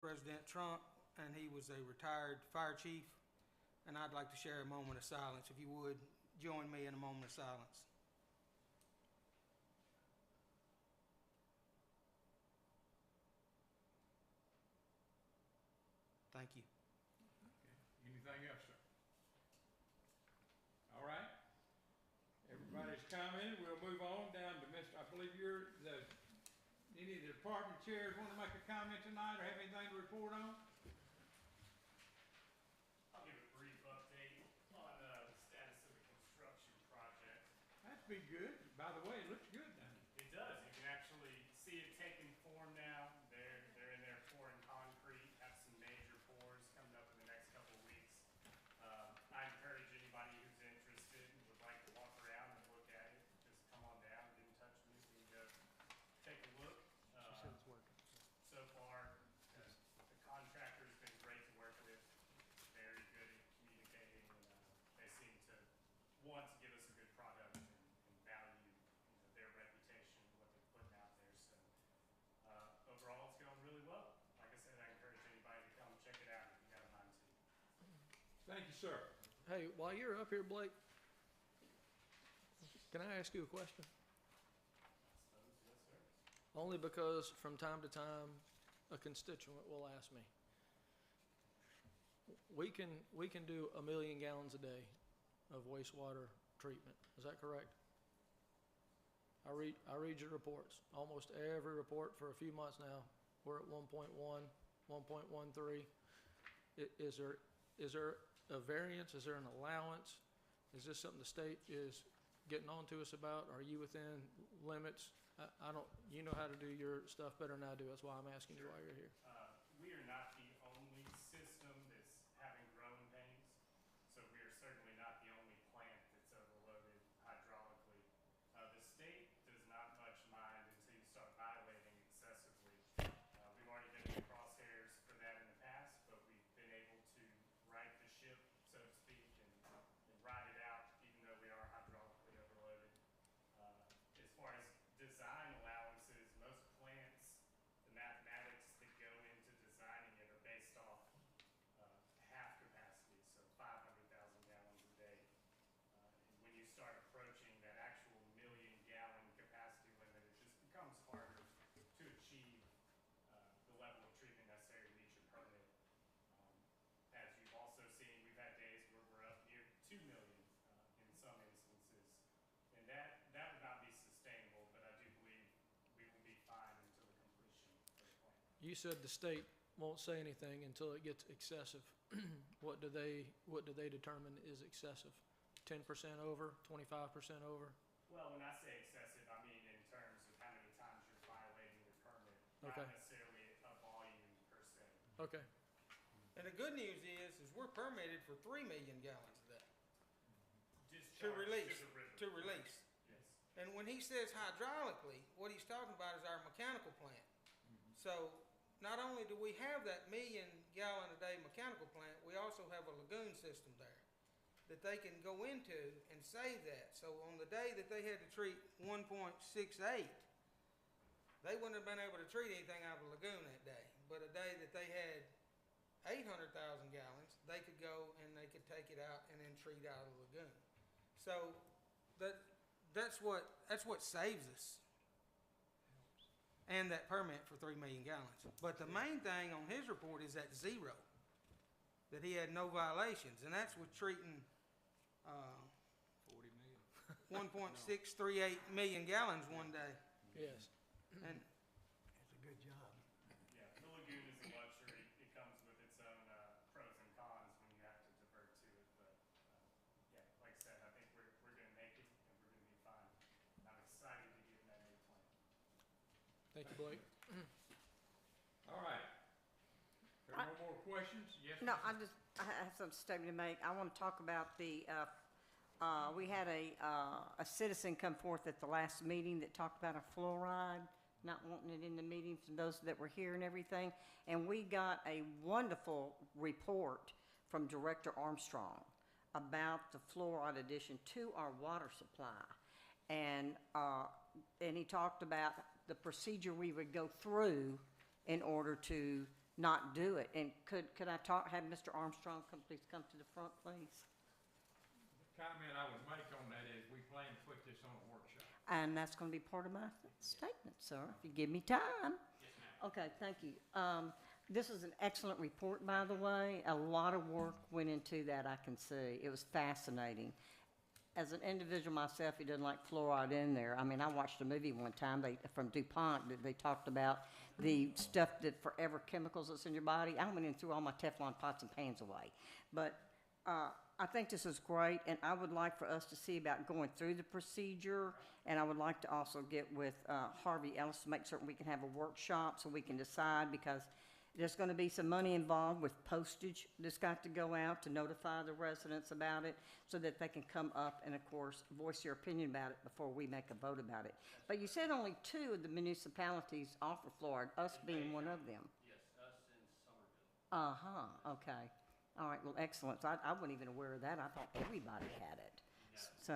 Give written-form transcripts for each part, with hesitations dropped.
President Trump, and he was a retired fire chief. And I'd like to share a moment of silence. If you would, join me in a moment of silence. Thank you. Okay. Anything else, sir? All right. Everybody's commented. We'll move on down to Mr. I believe you're the, any of the department chairs want to make a comment tonight or have anything to report on? I'll give a brief update on the status of the construction project. That'd be good. By the way, it looks good now. It does. You can actually see it taking form now. They're in there pouring concrete, have some major pours coming up in the next couple of weeks. I encourage anybody who's interested and would like to walk around and look at it, just come on down, get in touch with me, we can go take a look. She said it's working. So far, the contractor's been great to work with, very good at communicating, and they seem to want to give us a good product and value their reputation, what they're putting out there. So overall, it's going really well. Like I said, I encourage anybody to come check it out if you got a mind to. Thank you, sir. Hey, while you're up here, Blake, can I ask you a question? Yes, sir. Only because from time to time, a constituent will ask me. We can do 1 million gallons a day of wastewater treatment. Is that correct? I read your reports. Almost every report for a few months now, we're at 1.1, 1.13. Is there a variance? Is there an allowance? Is this something the state is getting on to us about? Are you within limits? I don't, you know how to do your stuff better than I do. That's why I'm asking you why you're here. We are not the only system that's having growing pains, so we are certainly not the only plant that's overloaded hydraulically. The state does not much mind until you start violating excessively. We've already been in the crosshairs for that in the past, but we've been able to right the ship, so to speak, and ride it out, even though we are hydraulically overloaded. As far as design allowances, most plants, the mathematics that go into designing it are based off half capacity, so 500,000 gallons a day. And when you start approaching that actual 1 million gallon capacity limit, it just becomes harder to achieve the level of treatment necessary to meet your permit. As you've also seen, we've had days where we're up near 2 million in some instances. And that would not be sustainable, but I do believe we will be fine until the completion of the plant. You said the state won't say anything until it gets excessive. What do they determine is excessive? 10% over, 25% over? Well, when I say excessive, I mean in terms of how many times you're violating the permit, Okay. not necessarily a volume per se. Okay. And the good news is we're permitted for 3 million gallons a day Discharge release, to the river. to release. Yes. And when he says hydraulically, what he's talking about is our mechanical plant. So not only do we have that 1 million gallon a day mechanical plant, we also have a lagoon system there that they can go into and save that. So on the day that they had to treat 1.68, they wouldn't have been able to treat anything out of the lagoon that day. But a day that they had 800,000 gallons, they could go and they could take it out and then treat out of the lagoon. So that's what saves us. And that permit for 3 million gallons. But the main thing on his report is that 0, that he had no violations, and that's with treating 40 million. 1.638 million gallons one day. Yes. And It's a good job. Yeah, the lagoon is a luxury. It comes with its own pros and cons when you have to divert to it. But yeah, like I said, I think we're going to make it and we're going to be fine. I'm excited to get in that new plant. Thank you, Blake. All right. There are no more questions? Yes, No, Mrs. I have some statement to make. I want to talk about the, we had a citizen come forth at the last meeting that talked about a fluoride, not wanting it in the meeting from those that were here and everything. And we got a wonderful report from Director Armstrong about the fluoride addition to our water supply. And he talked about the procedure we would go through in order to not do it. And could I have Mr. Armstrong please come to the front, please? The comment I would make on that is we plan to put this on a workshop. And that's gonna be part of my statement, sir, if you give me time. Okay, thank you. This is an excellent report, by the way. A lot of work went into that, I can see. It was fascinating. As an individual myself who doesn't like fluoride in there, I mean, I watched a movie one time, from DuPont, that they talked about the stuff that forever chemicals that's in your body. I went in and threw all my Teflon pots and pans away. But, I think this is great, and I would like for us to see about going through the procedure, and I would like to also get with Harvey Ellis to make certain we can have a workshop so we can decide, because there's gonna be some money involved with postage that's got to go out to notify the residents about it, so that they can come up and, of course, voice their opinion about it before we make a vote about it. But you said only 2 of the municipalities offer fluoride, us being one of them. Yes, us and Somerville. Uh-huh, okay. All right, well, excellent. So I wasn't even aware of that. I thought everybody had it. So,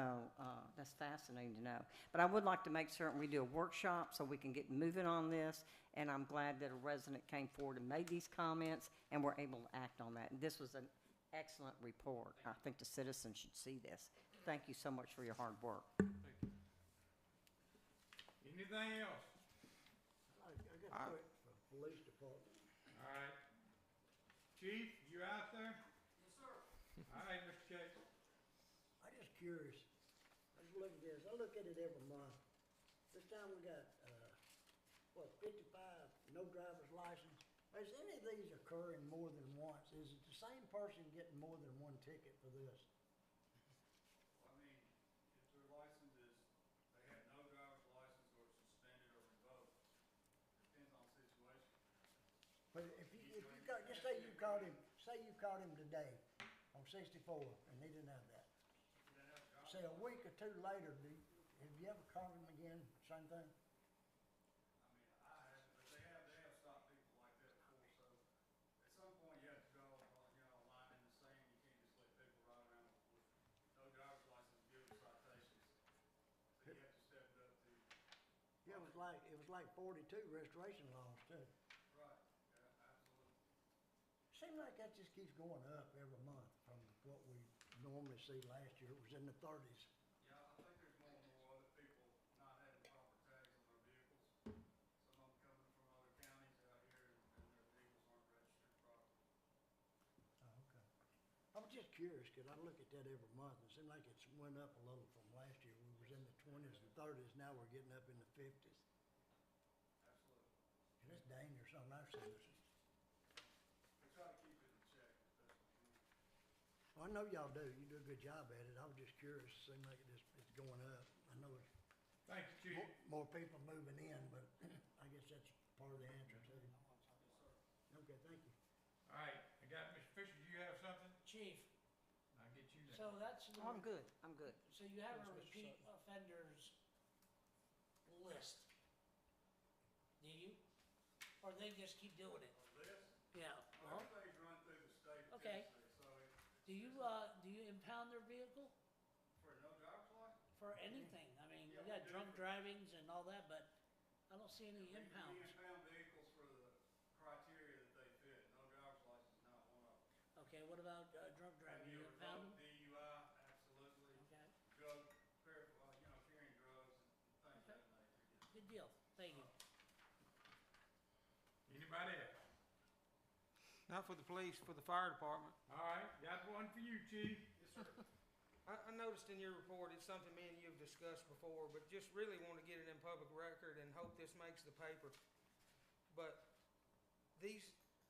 that's fascinating to know. But I would like to make certain we do a workshop so we can get moving on this, and I'm glad that a resident came forward and made these comments, and we're able to act on that. And this was an excellent report. I think the citizens should see this. Thank you so much for your hard work. Anything else? I got a question for the police department. All right. Chief, you out there? Yes, sir. All right, Mr. Chase. I'm just curious. I just look at this. I look at it every month. This time we got, 55 no driver's license. Is any of these occurring more than once? Is it the same person getting more than one ticket for this? I mean, if their license is, they have no driver's license or suspended or revoked, depends on the situation. But if you got, just say you caught him today on 64 and he didn't have that. Say a week or 2 later, have you ever caught him again, same thing? I mean, I haven't, but they have stopped people like that before, so at some point you have to draw, a line in the sand. You can't just let people ride around with no driver's license and give them citations. So you have to step it up to. Yeah, it was like 42 restoration laws too. Right, yeah, absolutely. Seems like that just keeps going up every month from what we normally see. Last year it was in the 30s. Yeah, I think there's more and more other people not having proper tags on their vehicles. Some of them coming from other counties out here and their vehicles aren't registered properly. Oh, okay. I was just curious, because I look at that every month, and it seemed like it's went up a little from last year. We was in the 20s and 30s, now we're getting up in the 50s. Absolutely. And it's dangerous on our citizens. We try to keep it in check as best we can. Well, I know y'all do, you do a good job at it. I was just curious, it seemed like it's going up. I know it's Thank you, Chief. more people moving in, but I guess that's part of the answer too. Okay, thank you. All right, I got Mr. Fisher, do you have something? Chief, I'll get you next. so that's, Oh, I'm good, I'm good. so you have a Yes, Mr. repeat Sutton. offenders list, do you? Or they just keep doing it? On this, Yeah. everything's run through the state of Okay. Tennessee, so Do you impound their vehicle for no driver's license, for anything? I mean, Yeah, we got we do. drunk drivings and all that, but I don't see any we impounds. impound vehicles for the criteria that they fit. No driver's license is not one of them. Okay, what about drunk driving? You impound them? DUI, absolutely. Okay, Drug, carrying drugs and things of that nature. good deal, thank you. Anybody else? Not for the police, for the fire department. All right, got one for you, Chief. Yes, sir. I noticed in your report, it's something me and you have discussed before, but just really want to get it in public record and hope this makes the paper. But these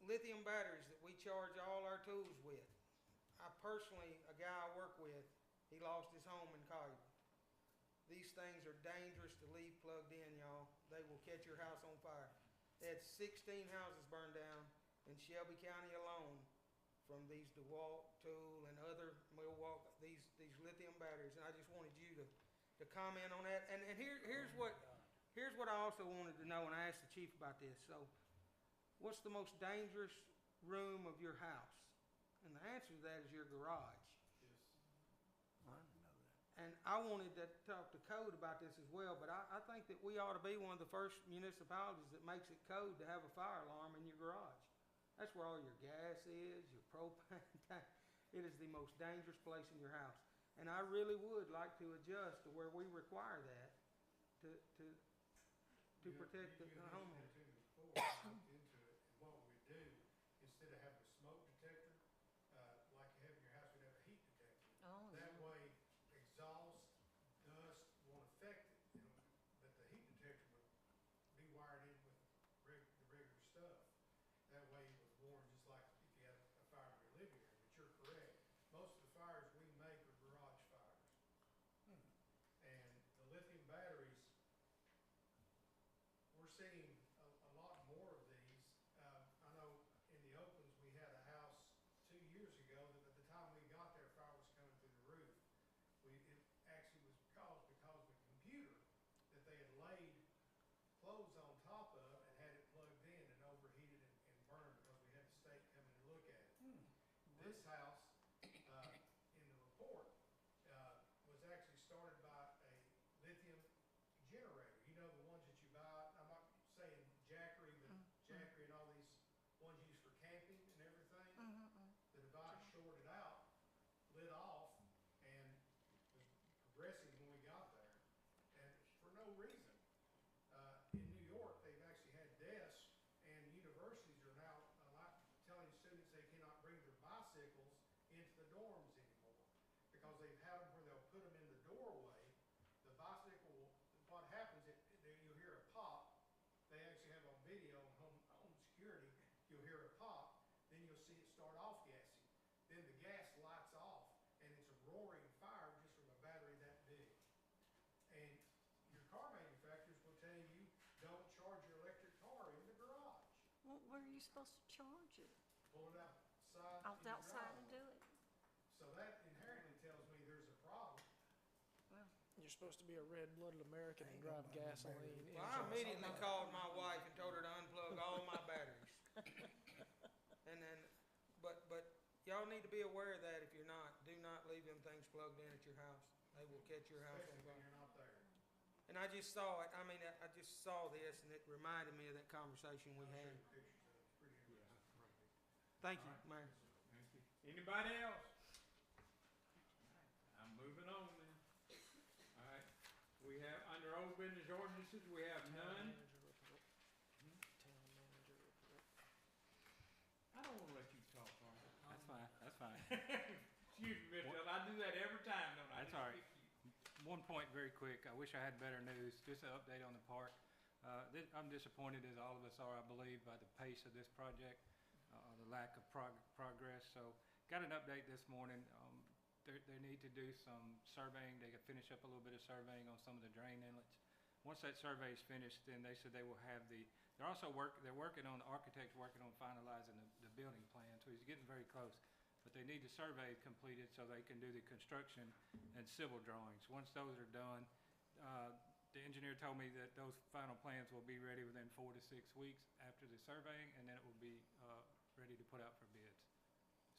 lithium batteries that we charge all our tools with, I personally, a guy I work with, he lost his home in Collier. These things are dangerous to leave plugged in, y'all. They will catch your house on fire. They had 16 houses burned down in Shelby County alone from these DeWalt, Tool, and other Milwaukee, these lithium batteries. And I just wanted you to comment on that. And here's what I also wanted to know, and I asked the chief about this. So, what's the most dangerous room of your house? And the answer to that is your garage. I didn't know that. And I wanted to talk to code about this as well, but I think that we ought to be one of the first municipalities that makes it code to have a fire alarm in your garage. That's where all your gas is, your propane tank. It is the most dangerous place in your house. And I really would like to adjust to where we require that to protect the homeowner. Before I looked into it, and what we do, instead of having a smoke detector, like you have in your house, we'd have a heat detector. Oh, That way, exhaust, dust won't affect it, but the heat detector would be wired in with the regular stuff. That way it was warm, just like if you had a fire in your living room, but you're correct. Most of the fires we make are garage fires. And the lithium batteries, we're seeing a lot more of these. I know in the Oaklands, we had a house 2 years ago that at the time we got there, fire was coming through the roof. It actually was caused because the computer that they had laid clothes on top of and had it plugged in and overheated and burned because we had the state come in and look at it. This house, in the report, was actually started by a lithium generator. You know, the ones that you buy, I'm not saying Jackery, but Jackery and all these ones used for camping and everything. The device shorted out, lit off, and was progressing when we got there, and for no reason. In New York, they've actually had deaths, and universities are now telling students they cannot bring their bicycles into the dorms anymore because they've had them where they'll put them in the doorway. The bicycle will, what happens, you'll hear a pop. They actually have on video on home security, you'll hear a pop, then you'll see it start off gassing. Then the gas lights off, and it's a roaring fire just from a battery that big. And your car manufacturers will tell you, don't charge your electric car in the garage. well, where are you supposed to charge it? Pull it outside. Out in your outside and do driveway. it? So that inherently tells me there's a problem. Well, You're supposed to be a red-blooded American and drive gasoline. Well, I immediately called my wife and told her to unplug all my batteries. And then, but y'all need to be aware of that if you're not. Do not leave them things plugged in at your house. They will catch your house on Especially when fire. you're not there. And I just saw it, I just saw this and it reminded me of that conversation we I'll show had. you pictures of it. It's pretty interesting. Thank you, Mayor. Thank you. Anybody else? I'm moving on then. All right, we have, under old business ordinances, we have none. Town manager report. I don't wanna let you talk, Arthur. That's fine, that's fine. Excuse me, Mr. Hill, I do that every time, don't I? That's all right. One point very quick, I wish I had better news, just an update on the park. I'm disappointed, as all of us are, I believe, by the pace of this project, the lack of progress. So, got an update this morning. They need to do some surveying. They could finish up a little bit of surveying on some of the drain inlets. Once that survey is finished, then they said they will have they're also they're working on, the architect's working on finalizing the building plan, so he's getting very close. But they need the survey completed so they can do the construction and civil drawings. Once those are done, the engineer told me that those final plans will be ready within 4 to 6 weeks after the surveying, and then it will be ready to put out for bids.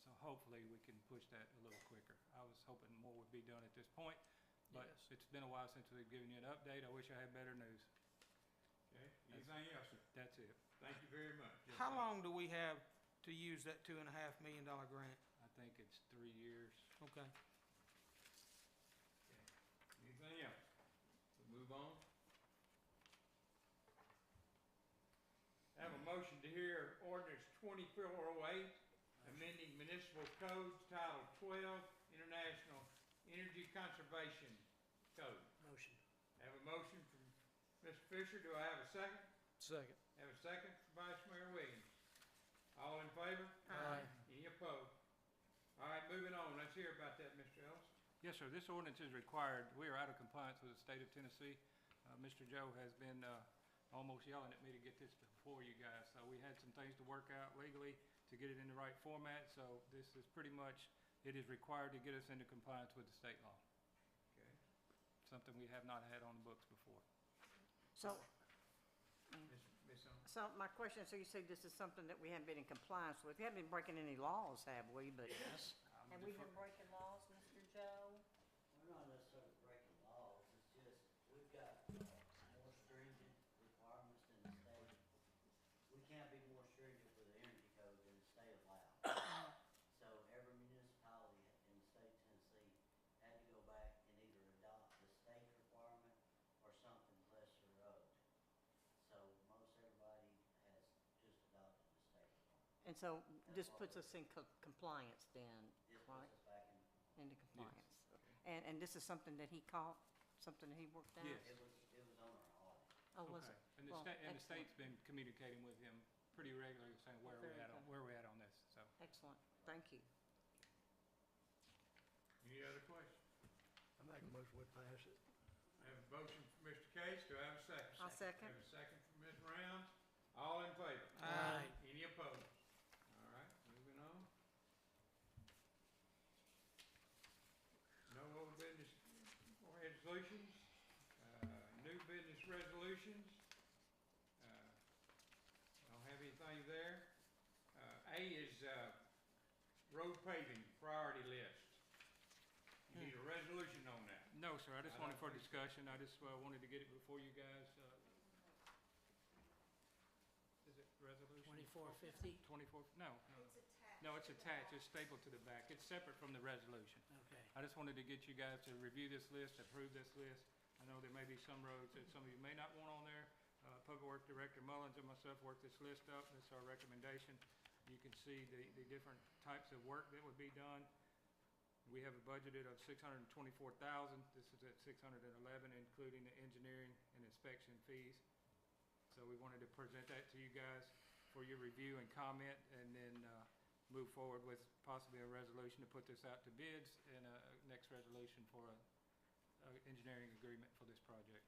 So hopefully we can push that a little quicker. I was hoping more would be done at this point, but Yes. it's been a while since we've given you an update. I wish I had better news. Okay, anything else, sir? That's it. Thank you very much. Yes, How sir. long do we have to use that $2.5 million grant? I think it's 3 years. Okay. Anything else? We'll move on. Have a motion to hear ordinance 2408, amending municipal codes, Title 12, International Energy Conservation Code. Motion. Have a motion from Mr. Fisher. Do I have a second? Second. Have a second from Vice Mayor Williams. All in favor? Aye. Any opposed? All right, moving on. Let's hear about that, Mr. Ellis. Yes, sir. This ordinance is required. We are out of compliance with the state of Tennessee. Mr. Joe has been almost yelling at me to get this before you guys. So we had some things to work out legally to get it in the right format. So this is pretty much, it is required to get us into compliance with the state law. Okay. Something we have not had on the books before. So, Ms. Owens? so my question, so you say this is something that we haven't been in compliance with. We haven't been breaking any laws, have we? But have we been breaking laws, Mr. Joe? We're not necessarily breaking laws, it's just, we've got more stringent requirements than the state. We can't be more stringent with the energy code than And so this puts us in compliance then, right? Into compliance. And this is something that he caught, something that he worked out? Yes. It was on our audit. Oh, was Okay. it? And the Well, state, and the excellent. state's been communicating with him pretty regularly, saying where Very we're at on, good. where we're at on this, so. Excellent, thank you. Any other questions? I make a motion, we pass it. I have a motion from Mr. Case, do I have a second? I'll second. I have a second from Ms. Rounds, all in favor? Aye. Any opposed? All right, moving on. No old business resolutions, new business resolutions. Don't have anything there. A is, road paving priority list. You need a resolution on that. No, sir, I just I wanted don't for think- discussion, I just wanted to get it before you guys, is it resolution? 2450? 24, no. No, it's attached, it's stapled to the back, it's separate from the resolution. Okay. I just wanted to get you guys to review this list, approve this list. I know there may be some roads that some of you may not want on there. Public Works Director Mullins and myself worked this list up, this is our recommendation. You can see the different types of work that would be done. We have a budgeted of $624,000. This is at $611, including the engineering and inspection fees. So we wanted to present that to you guys for your review and comment, and then move forward with possibly a resolution to put this out to bids and a next resolution for a engineering agreement for this project.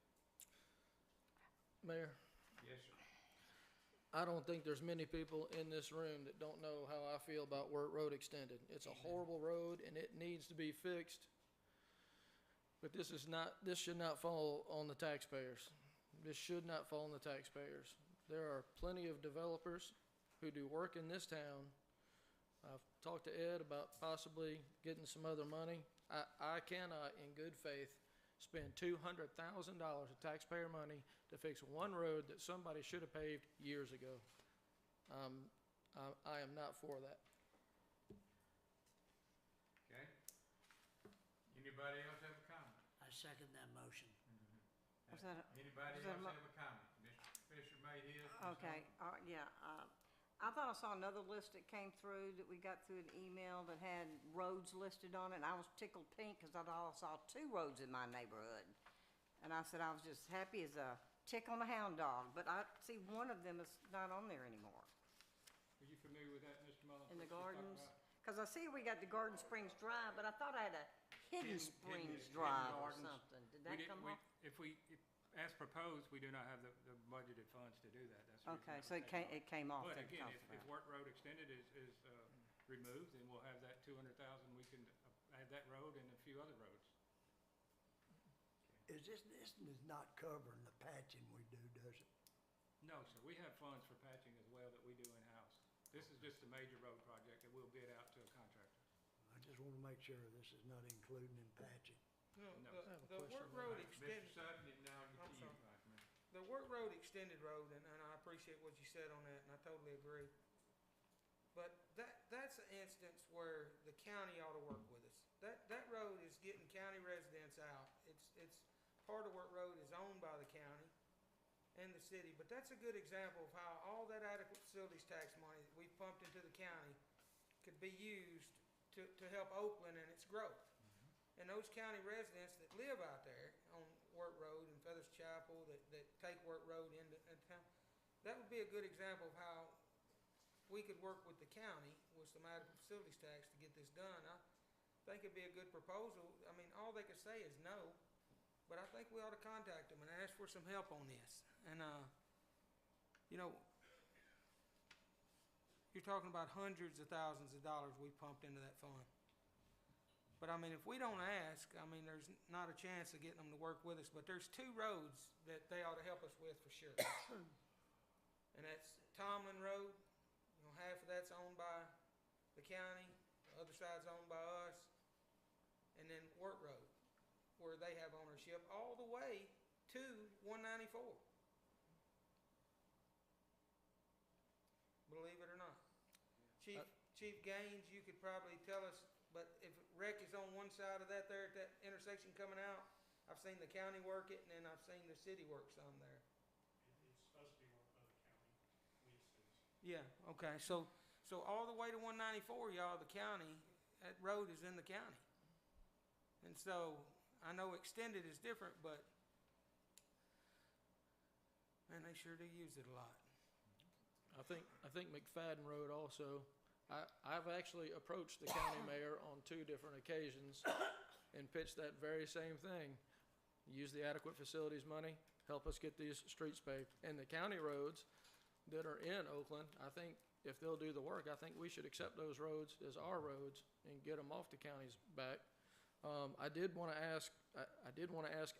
Mayor, Yes, sir. I don't think there's many people in this room that don't know how I feel about Wirt Road Extended. It's a horrible road and it needs to be fixed. But this should not fall on the taxpayers. This should not fall on the taxpayers. There are plenty of developers who do work in this town. I've talked to Ed about possibly getting some other money. I cannot, in good faith, spend $200,000 of taxpayer money to fix one road that somebody should have paved years ago. I am not for that. Okay. Anybody else have a comment? I second that motion. Was that Anybody was that else a mo- have a comment? Mr. Fisher made his. Ms. Okay, yeah, I thought I saw another list that came through, that we got through an email that had roads listed on it, and I was tickled pink because I thought I saw 2 roads in my neighborhood. And I said I was just happy as a tick on a hound dog, but I see one of them is not on there anymore. Are you familiar with that, Mr. Mullins? In the what you're talking gardens? about? Because I see we got the Garden Springs Drive, but I thought I had a Hidden Springs Drive or Gardens. something. Did We that didn't- come we- off? As proposed, we do not have the budgeted funds to do that. That's the reason Okay, that so was it taken came, it came off. But that we again, talked if about. Wirt Road Extended is removed, then we'll have that 200,000, we can add that road and a few other roads. This is not covering the patching we do, does it? No, sir, we have funds for patching as well that we do in-house. This is just a major road project that we'll bid out to a contractor. I just want to make sure this is not including in patching. No, No. I have a the question Wirt about Road Mr. Extended, Sutton, and now I'll I'm get to you, sorry. Vice Mayor. the Wirt Road Extended Road, and I appreciate what you said on that, and I totally agree. But that's an instance where the county ought to work with us. That road is getting county residents out. It's part of Wirt Road is owned by the county and the city, but that's a good example of how all that adequate facilities tax money that we've pumped into the county could be used to help Oakland and its growth. And those county residents that live out there on Wirt Road and Feathers Chapel, that take Wirt Road into town, that would be a good example of how we could work with the county with some adequate facilities tax to get this done. I think it'd be a good proposal. I mean, all they could say is no, but I think we ought to contact them and ask for some help on this. And, you know, you're talking about hundreds of thousands of dollars we pumped into that fund. But I mean, if we don't ask, I mean, there's not a chance of getting them to work with us. But there's 2 roads that they ought to help us with for sure. And that's Tomlin Road. You know, half of that's owned by the county, the other side's owned by us. And then Wirt Road, where they have ownership all the way to 194. Believe it or not. Chief Gaines, you could probably tell us, but if wreck is on one side of that there at that intersection coming out, I've seen the county work it, and then I've seen the city work some there. It's supposed to be worked by the county. We assist. Yeah, okay, so So all the way to 194, y'all, the county, that road is in the county. And so I know extended is different, but man, they sure do use it a lot. I think McFadden Road also, I've actually approached the county mayor on 2 different occasions and pitched that very same thing. Use the adequate facilities money, help us get these streets paved. And the county roads that are in Oakland, I think if they'll do the work, I think we should accept those roads as our roads and get them off the county's back. I did want to ask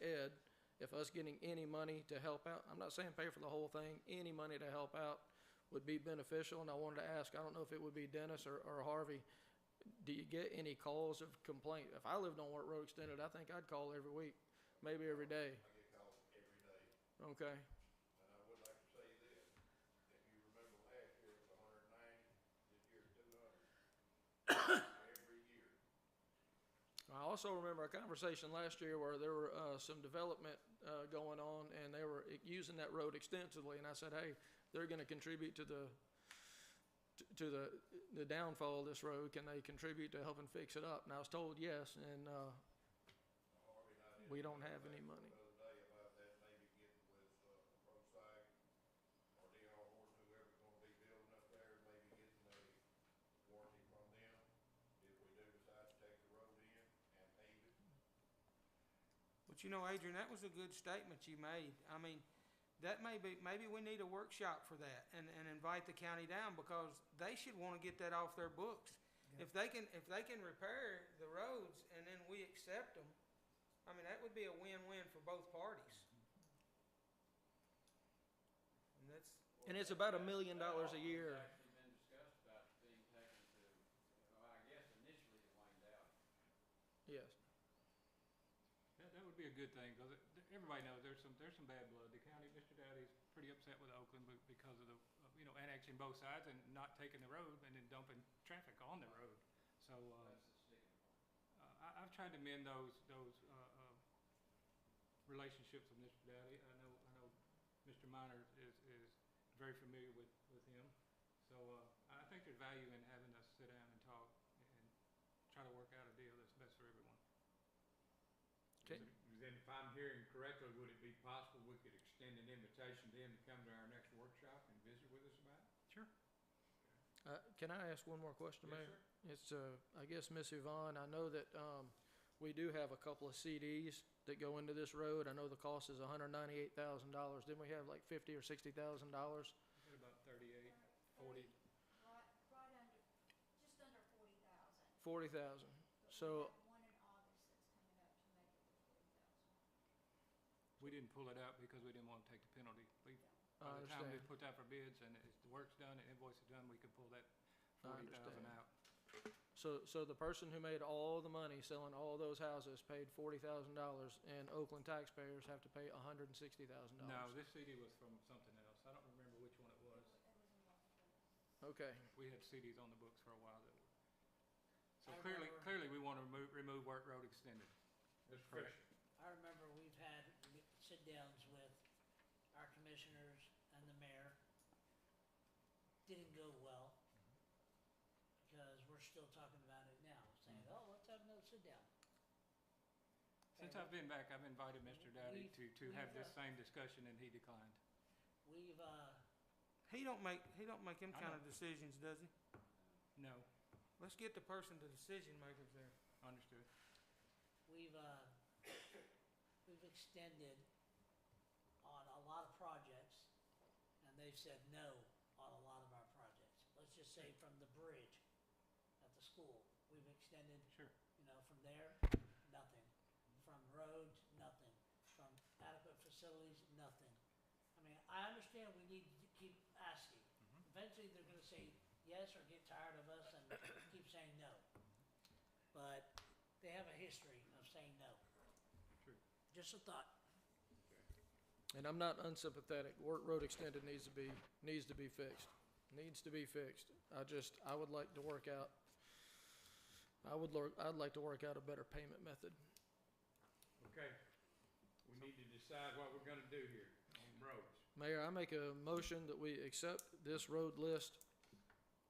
Ed if us getting any money to help out, I'm not saying pay for the whole thing, any money to help out would be beneficial. And I wanted to ask, I don't know if it would be Dennis or Harvey, do you get any calls of complaint? If I lived on Work Road Extended, I think I'd call every week, maybe every day. I get calls every day. Okay. And I would like to say this, if you remember last year it was 190, this year's 200. Every year. I also remember a conversation last year where there were some development going on, and they were using that road extensively. And I said, "Hey, they're going to contribute to the downfall of this road. Can they contribute to helping fix it up?" And I was told yes, and we don't have any money. The other day about that, maybe getting with Roadside or D.R. Horton, whoever's gonna be building up there, maybe getting a warranty from them if we do decide to take the road in and pave it. But you know, Adrian, that was a good statement you made. I mean, that maybe we need a workshop for that and invite the county down, because they should want to get that off their books. Yeah. If they can repair the roads and then we accept them, I mean, that would be a win-win for both parties. And And it's about $1 million a year. It's actually been discussed about being taken to, I guess initially to Wayne Dowdy. Yes. That would be a good thing, because everybody knows there's some bad blood. The county, Mr. Dowdy's pretty upset with Oakland because of the, annexing both sides and not taking the road and then dumping traffic on the road. So, I've tried to mend those relationships with Mr. Dowdy. I know Mr. Minor is very familiar with him. So, I think there's value in having us sit down and talk and try to work out a deal that's best for everyone. Okay. Then if I'm hearing correctly, would it be possible we could extend an invitation to them to come to our next workshop and visit with us about it? Sure. Can I ask one more question, Yes, Mayor? sir. It's, I guess, Miss Yvonne, I know that we do have a couple of CDs that go into this road. I know the cost is $198,000. Didn't we have like $50,000 or $60,000? About 38, 40. Right under, just under 40,000. 40,000. So, One in August that's coming up to make it to 40,000. We didn't pull it out because we didn't want to take the penalty. I By the time we understand. put that for bids and the work's done, the invoice is done, we can pull that I 40,000 understand. out. So the person who made all the money selling all those houses paid $40,000, and Oakland taxpayers have to pay $160,000. No, this CD was from something else. I don't remember which one it was. Okay. We had CDs on the books for a while that were. So I clearly we want to remove Work Road Extended. Mr. Fisher. I remember we've had sit-downs with our commissioners and the mayor. Didn't go well, because we're still talking about it now, saying, oh, let's have another sit-down. Since I've been back, I've invited Mr. Dowdy to have this same discussion, and he declined. We've, he don't make them I kind know. of decisions, does he? No, Let's get the person, the decision makers there. understood. we've extended on a lot of projects, and they've said no on a lot of our projects. Let's just say from the bridge at the school, we've extended, Sure. from there, nothing. From roads, nothing. From adequate facilities, nothing. I mean, I understand we need to keep asking. Eventually, they're gonna say yes or get tired of us and keep saying no. But they have a history of saying no. True. Just a thought. And I'm not unsympathetic. Work Road Extended needs to be fixed. Needs to be fixed. I would like to work out, I'd like to work out a better payment method. Okay. We need to decide what we're gonna do here on roads. Mayor, I make a motion that we accept this road list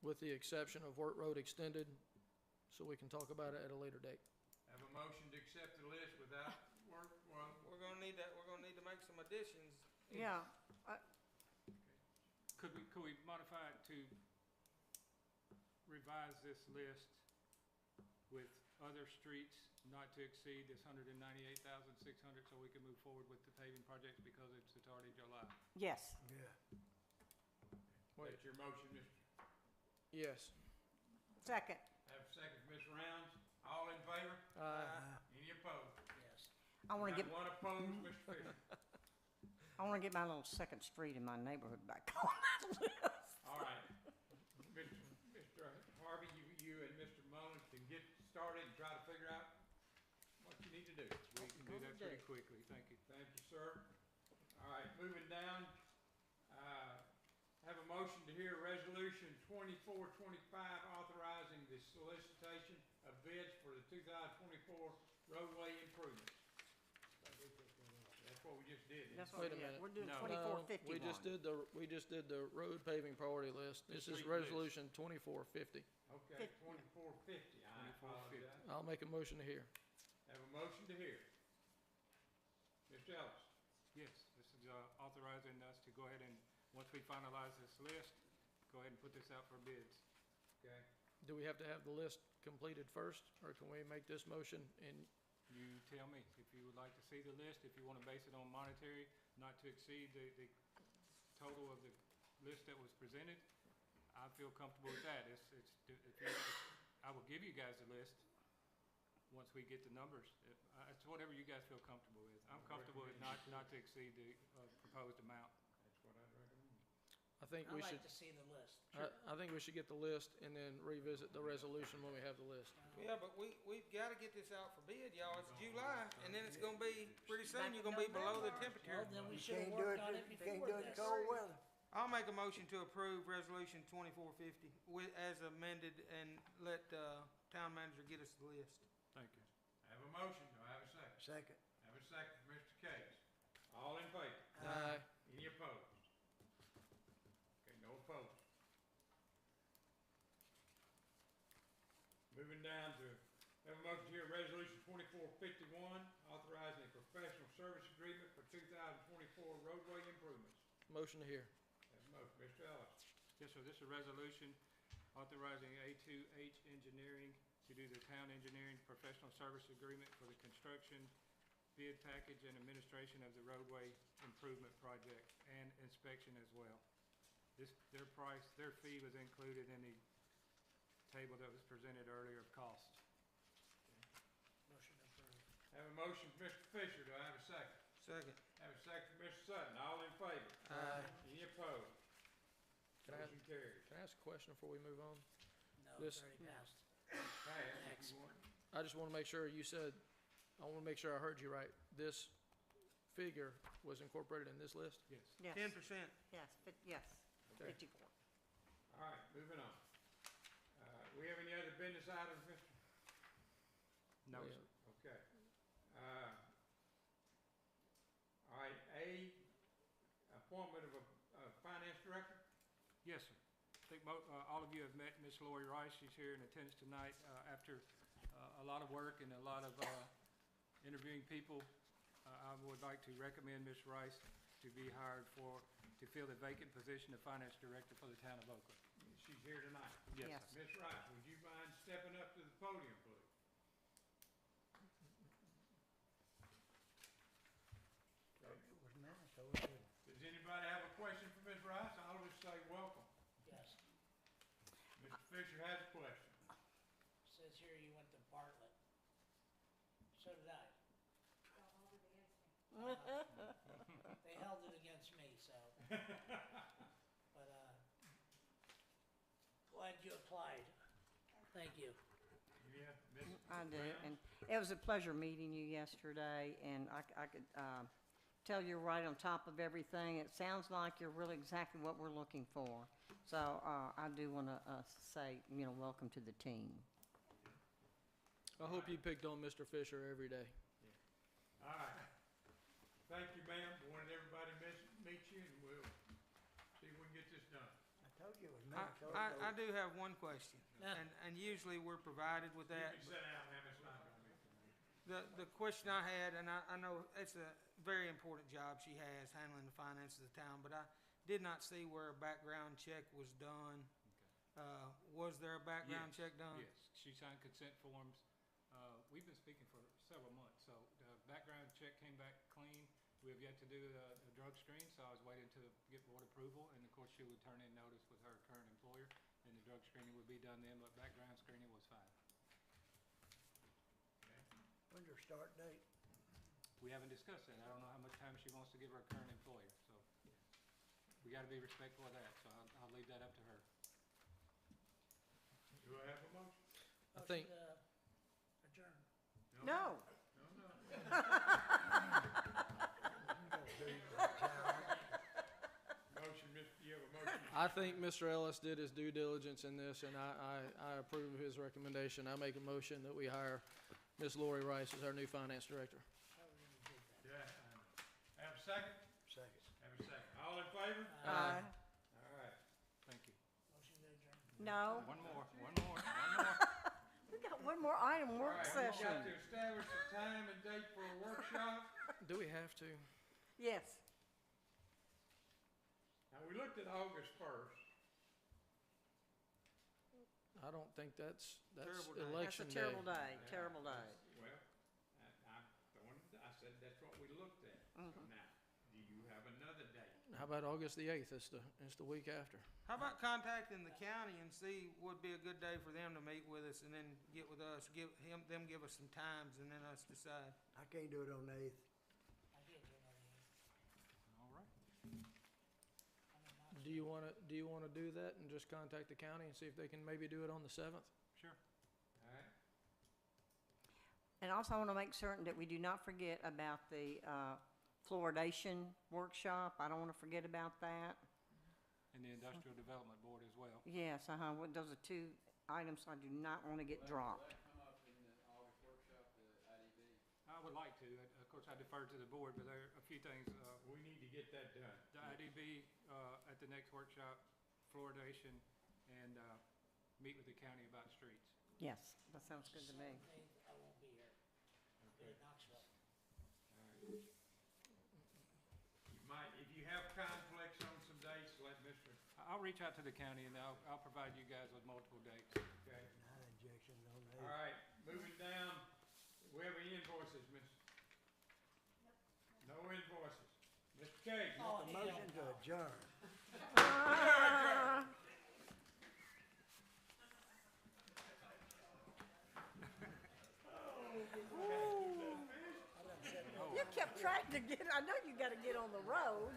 with the exception of Work Road Extended, so we can talk about it at a later date. Have a motion to accept the list without work, well, We're gonna need to make some additions. Yeah, Could we modify it to revise this list with other streets not to exceed this 198,600 so we can move forward with the paving projects because it's already July? yes. Yeah. Wait. that's your motion, Mr. Yes. Second. Have a second, Ms. Rounds. All in favor? Any opposed? Yes. I want to get, Got one opposed, Mr. Fisher. I want to get my little second street in my neighborhood back on that list. All right. Mr. Harvey, you and Mr. Mullins can get started and try to figure out what you need to do. We can do that pretty quickly, thank you. Thank you, sir. All right, moving down, have a motion to hear Resolution 2425 authorizing the solicitation of bids for the 2024 roadway improvements. That's what we just did. That's Wait what a we did. minute. We're doing No. 2451. We just did the road paving priority list. This is street list. resolution 2450. Okay, 2450, I apologize. I'll make a motion to hear. Have a motion to hear. Mr. Ellis. Yes, this is authorizing us to go ahead and, once we finalize this list, go ahead and put this out for bids. Okay. Do we have to have the list completed first, or can we make this motion and You tell me if you would like to see the list, if you want to base it on monetary, not to exceed the total of the list that was presented. I feel comfortable with that. I will give you guys the list once we get the numbers. It's whatever you guys feel comfortable with. I'm comfortable with not to exceed the proposed amount. That's what I'd recommend. I think we I'd should, like to see the list. I think we should get the list and then revisit the resolution when we have the list. Yeah, but we've gotta get this out for bid, y'all. It's July, and then it's gonna be, pretty soon, you're gonna be below the temperature. Well, then we You should have can't do worked it, on it you can't before do it in this. cold weather. I'll make a motion to approve resolution 2450 as amended and let, town manager get us the list. Thank you. I have a motion, do I have a second? Second. Have a second for Mr. Case. All in favor? Aye. Any opposed? Okay, no opposed. Moving down to, have a motion to hear Resolution 2451, authorizing a professional service agreement for 2024 roadway improvements. Motion to hear. Have a motion, Mr. Ellis. Yes, sir, this is a resolution authorizing A2H Engineering to do the town engineering professional service agreement for the construction, bid package, and administration of the roadway improvement project and inspection as well. Their fee was included in the table that was presented earlier of cost. Motion approved. Have a motion for Mr. Fisher, do I have a second? Second. Have a second for Mr. Sutton, all in favor? Aye. Any opposed? Can I ask- Motion carries. Can I ask a question before we move on? No, This- it's already passed. Pass, if Next. you want. I just want to make sure you said, I want to make sure I heard you right. This figure was incorporated in this list? Yes. Yes, 10%. yes, yes, Okay. 54. All right, moving on. We have any other business items, Mr.? No, Yeah. sir. Okay. All right, A, appointment of a finance director. Yes, sir. I think all of you have met Ms. Lori Rice. She's here in attendance tonight. After a lot of work and a lot of interviewing people, I would like to recommend Ms. Rice to be hired to fill the vacant position of finance director for the town of Oakland. She's here tonight. Yes, Yes. sir. Ms. Rice, would you mind stepping up to the podium, please? It was nice, so it was. Does anybody have a question for Ms. Rice? I'll just say welcome. Yes. Mr. Fisher has a question. Says here you went to Bartlett. So did I. Don't hold it against me. They held it against me, so. But, glad you applied. Thank you. Yeah, Ms. I do, Brown? and it was a pleasure meeting you yesterday, and I could tell you're right on top of everything. It sounds like you're really exactly what we're looking for. So I do want to say, welcome to the team. I hope you picked on Mr. Fisher every day. All right. Thank you, ma'am. Wanted everybody to meet you, and we'll see if we can get this done. I told Told you it was Minnesota. I do have one question, Yeah. and usually we're provided with You that. can sit down, ma'am, it's not gonna be. The question I had, and I know it's a very important job she has, handling the finances of the town, but I did not see where a background check was done. Was there a background check done? Yes, she signed consent forms. We've been speaking for several months, so the background check came back clean. We have yet to do a drug screen, so I was waiting to get board approval, and of course, she would turn in notice with her current employer, and the drug screening would be done then, but background screening was fine. When's your start date? We haven't discussed that. I don't know how much time she wants to give her current employer, so we gotta be respectful of that, so I'll leave that up to her. Do I have a motion? I think, Motion to adjourn. No. Motion, you have a motion? I think Mr. Ellis did his due diligence in this, and I approve of his recommendation. I make a motion that we hire Ms. Lori Rice as our new finance director. Yeah. Have a second? Second. Have a second. All in favor? Aye. All right. Thank you. Motion to adjourn. No. One more. We got one more item, All work right, we session. got to establish a time and date for a workshop. Do we have to? Yes. Now, we looked at August 1st. I don't think that's Terrible day. election That's a day. terrible day, terrible day. Well, that's what we looked at. Mhm. Now, do you have another date? How about August the 8th? It's the week after. How about contacting the county and see would be a good day for them to meet with us and then get with us, them give us some times and then us decide. I can't do it on the 8th. I can't do another year. All right. I'm in Knoxville. Do you wanna do that and just contact the county and see if they can maybe do it on the 7th? Sure. All right. And also, I want to make certain that we do not forget about the fluoridation workshop. I don't want to forget about that. And the Industrial Development Board as well. Yes, those are two items I do not want to get dropped. come up in the August workshop, the IDB? I would like to. Of course, I defer to the board, but there are a few things. We need to get that done. The IDB at the next workshop, fluoridation, and meet with the county about streets. Yes, that sounds good to me. 17th, I won't be here. I'll be in Knoxville. You might, if you have conflicts on some dates, let Mr. I'll reach out to the county and I'll provide you guys with multiple dates. Okay. Nine injections on the 8th. All right, moving down, we have any invoices, Miss? No invoices. Mr. Cage? Oh, A motion to adjourn. You kept trying to get, I know you got to get on the road.